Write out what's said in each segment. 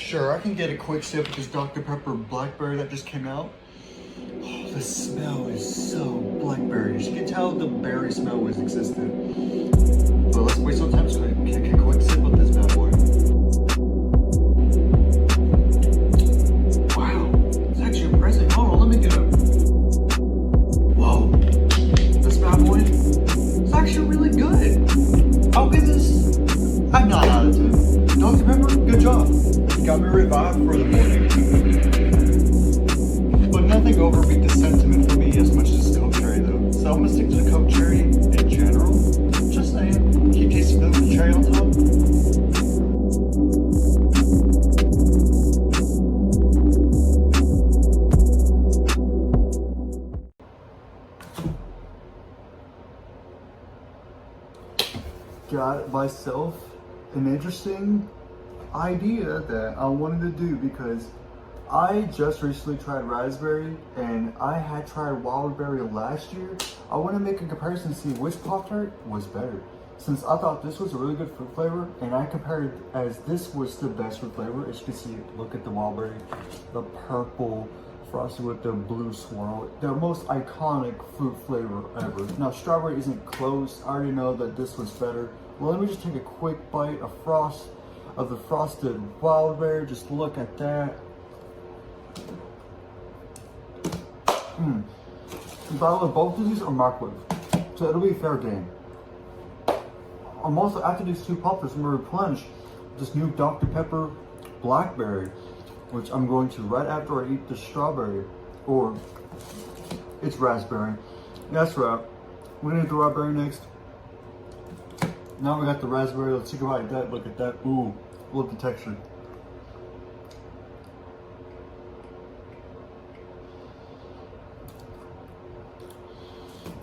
Sure, I can get a quick sip of this Dr. Pepper Blackberry that just came out. Oh, the smell is so blackberry. You can tell the berry smell was existent. But let's waste no time so I can take a quick sip of this bad boy. Wow, it's actually impressive. Hold on, let me get a... Whoa, this bad boy is actually really good. I'll give this a 9 out of 10. Dr. Pepper, good job. You got me revived for the morning. But nothing overbeat the sentiment for me as much as Coke Cherry though. So I'm gonna stick to the Coke Cherry in general. Just saying, keep tasting the cherry on top. Got myself an interesting idea that I wanted to do because I just recently tried raspberry and I had tried wild berry last year. I want to make a comparison to see which Pop-Tart was better. Since I thought this was a really good fruit flavor and I compared it as this was the best fruit flavor. As you can see, look at the wild berry, the purple frosted with the blue swirl, the most iconic fruit flavor ever. Now strawberry isn't close. I already know that this was better. Well, let me just take a quick bite of the frosted wild berry. Just look at that. By the way, both of these are microwave, so it'll be a fair game. I'm also, after these two Pop-Tarts, I'm going to replenish this new Dr. Pepper Blackberry, which I'm going to right after I eat the strawberry, or it's raspberry. That's right. We're going to do the raspberry next. Now we got the raspberry. Let's take a bite of that. Look at that. Ooh, look at the texture.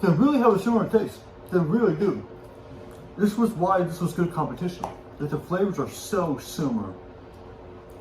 They really have a similar taste. They really do. This was why this was good competition. That the flavors are so similar.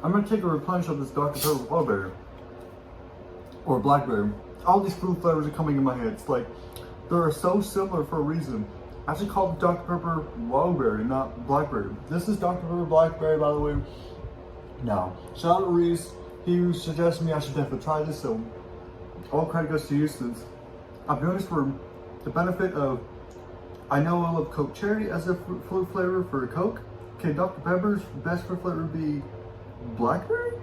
I'm gonna take a replenish of this Dr. Pepper Strawberry or Blackberry. All these fruit flavors are coming in my head. It's like they're so similar for a reason. I actually called it Dr. Pepper Wildberry, not Blackberry. This is Dr. Pepper Blackberry, by the way. Now, shout out to Reese. He suggested me I should definitely try this, so all credit goes to you since I've been doing this for the benefit of, I know I love Coke Cherry as a fruit flavor for Coke. Can Dr. Pepper's best fruit flavor be Blackberry?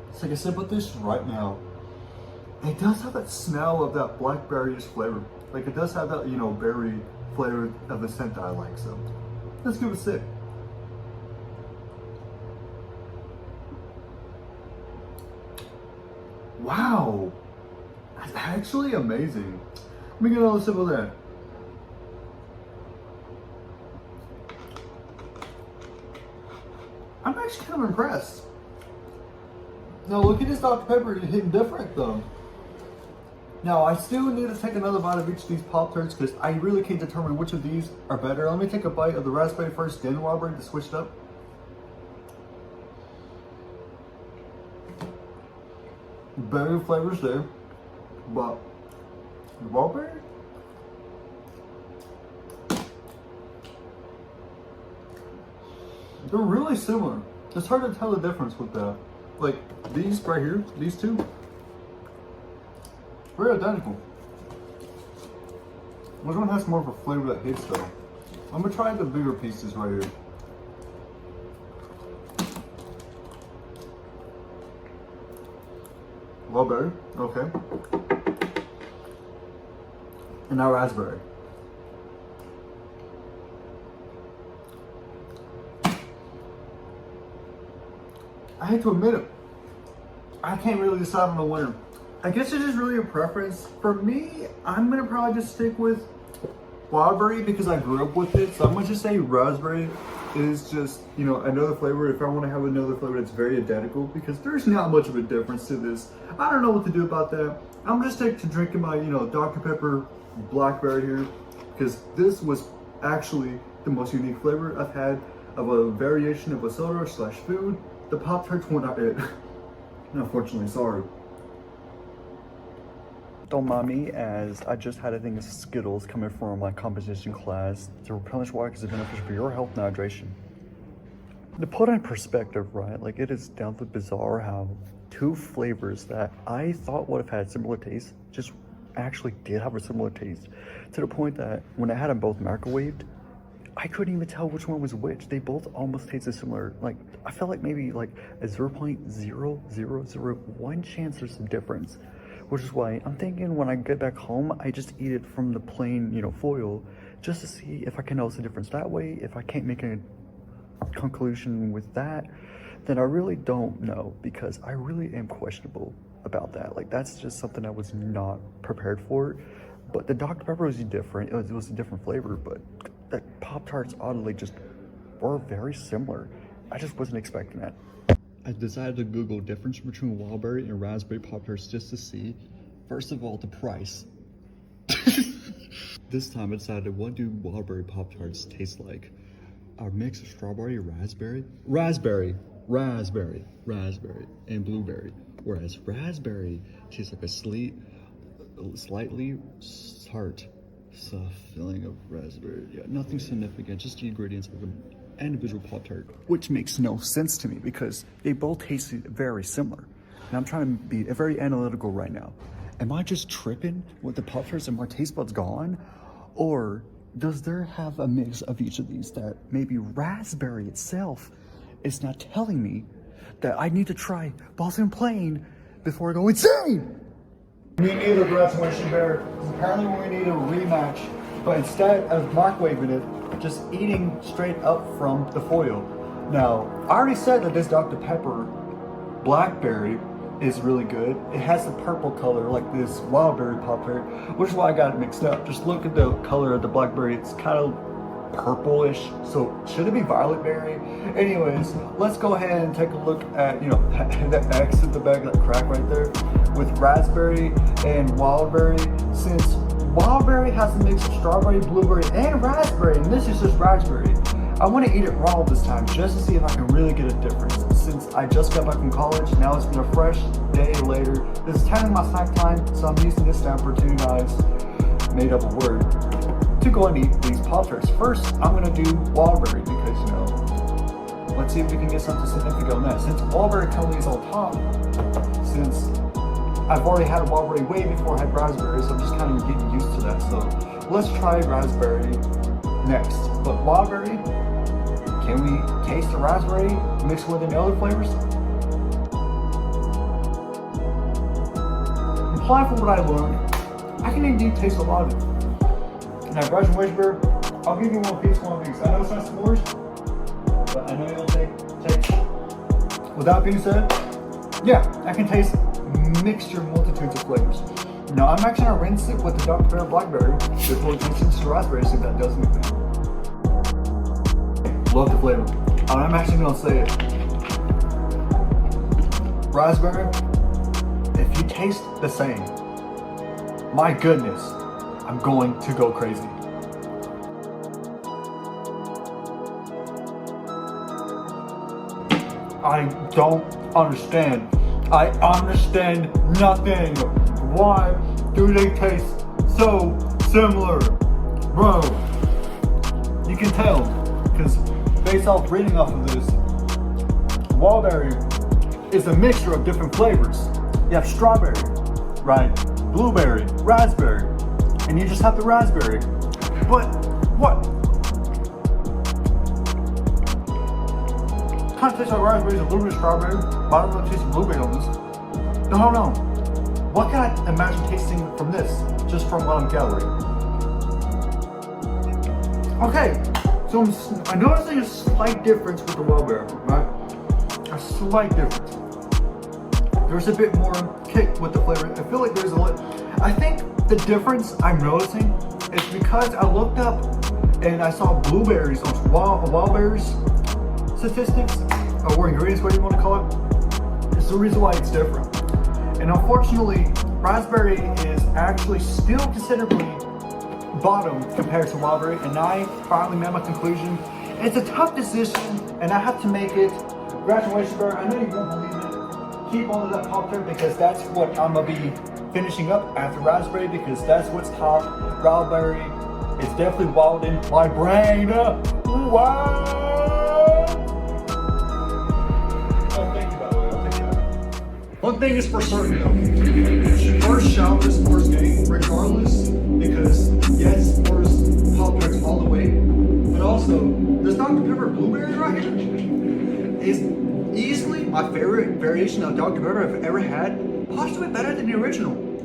Let's take a sip of this right now. It does have that smell of that blackberry-ish flavor. Like it does have that, you know, berry flavor of the scent that I like, so let's give it a sip. Wow, that's actually amazing. Let me get another sip of that. I'm actually kind of impressed. Now look at this Dr. Pepper hitting different though. Now I still need to take another bite of each of these Pop-Tarts because I really can't determine which of these are better. Let me take a bite of the raspberry first, then the Wildberry to switch it up. Berry flavors there, but the Wildberry? They're really similar. It's hard to tell the difference with that. Like these right here, these two, very identical. Which one has more of a flavor that hits though? I'm gonna try the bigger pieces right here. Strawberry, okay. And now raspberry. I hate to admit it, I can't really decide on the winner. I guess it's just really a preference. For me, I'm gonna probably just stick with Wildberry because I grew up with it. So I'm gonna just say raspberry is just, you know, another flavor. If I want to have another flavor that's very identical, because there's not much of a difference to this. I don't know what to do about that. I'm gonna stick to drinking my, you know, Dr. Pepper Blackberry here because this was actually the most unique flavor I've had of a variation of a soda slash food. The Pop-Tarts were not it. Unfortunately, sorry. Don't mind me, as I just had a thing of Skittles coming from my composition class to replenish water because it's beneficial for your health and hydration. To put in perspective, right, like it is down to bizarre how two flavors that I thought would have had similar taste just actually did have a similar taste, to the point that when I had them both microwaved, I couldn't even tell which one was which. They both almost tasted similar. Like, I felt like maybe like a 0.0001 chance there's some difference, which is why I'm thinking when I get back home, I just eat it from the plain, foil, just to see if I can notice the difference that way. If I can't make a conclusion with that, then I really don't know, because I really am questionable about that. Like, that's just something I was not prepared for. But the Dr. Pepper was different. It was a different flavor, but that Pop-Tarts oddly just were very similar. I just wasn't expecting that. I decided to Google difference between Wildberry and Raspberry Pop-Tarts just to see, first of all, the price. This time I decided, what do Wildberry Pop-Tarts taste like? A mix of strawberry, raspberry, and blueberry. Whereas raspberry tastes like a slightly tart, soft filling of raspberry. Yeah, nothing significant, just the ingredients of an individual Pop-Tart. Which makes no sense to me, because they both taste very similar. And I'm trying to be very analytical right now. Am I just tripping with the Pop-Tarts and my taste buds gone? Or does there have a mix of each of these that maybe raspberry itself is not telling me that I need to try Boston Plain before I go insane? Me neither, Graduation Bear. Apparently we need a rematch, but instead of microwaving it, just eating straight up from the foil. Now, I already said that this Dr. Pepper Blackberry is really good. It has the purple color like this Wildberry Pop-Tart, which is why I got it mixed up. Just look at the color of the Blackberry. It's kind of purplish, so should it be violet berry? Anyways, let's go ahead and take a look at, the X at the back of that crack right there with raspberry and wildberry. Since wildberry has a mix of strawberry, blueberry, and raspberry, and this is just raspberry, I want to eat it raw this time just to see if I can really get a difference. Since I just got back from college, now it's been a fresh day later. This is kind of my snack time, so I'm using this time for two nice made up a word to go and eat these Pop-Tarts. First, I'm gonna do Wildberry because, let's see if we can get something significant on that. Since Wildberry currently is on top, since I've already had a Wildberry way before I had raspberry, so I'm just kind of getting used to that. So let's try raspberry next. But Wildberry, can we taste the raspberry mixed with any other flavors? Applying from what I learned, I can indeed taste a lot of it. Now, Graduation Bear, I'll give you one piece, one piece. I know it's not s'mores, but I know you'll take. With that being said, yeah, I can taste mixture multitudes of flavors. Now, I'm actually gonna rinse it with the Dr. Pepper Blackberry before it changes to raspberry, see if that does anything. Love the flavor. I'm actually gonna say it. Raspberry, if you taste the same, my goodness, I'm going to go crazy. I don't understand. I understand nothing. Why do they taste so similar? Bro, you can tell, because based off reading off of this, Wildberry is a mixture of different flavors. You have strawberry, right? Blueberry, raspberry, and you just have the raspberry. But what? Kind of tastes like raspberries, a little bit of strawberry, but I don't really taste blueberry on this. No, I don't know. What can I imagine tasting from this, just from what I'm gathering? Okay, so I'm noticing a slight difference with the Wildberry, right? A slight difference. There's a bit more kick with the flavor. I feel like there's I think the difference I'm noticing is because I looked up and I saw blueberries on Wildberries statistics, or ingredients, whatever you want to call it. It's the reason why it's different. And unfortunately, raspberry is actually still considerably bottom compared to Wildberry, and I finally made my conclusion. It's a tough decision, and I have to make it. Graduation Bear, I know you won't believe it. Keep on to that Pop-Tart, because that's what I'm gonna be finishing up after raspberry, because that's what's top. Wildberry is definitely wild in my brain. Wow! One thing is for certain though, first shout this Mars game, regardless, because yes, Mars Pop Tarts all the way, but also this Dr. Pepper Blueberry right here is easily my favorite variation of Dr. Pepper I've ever had, possibly better than the original.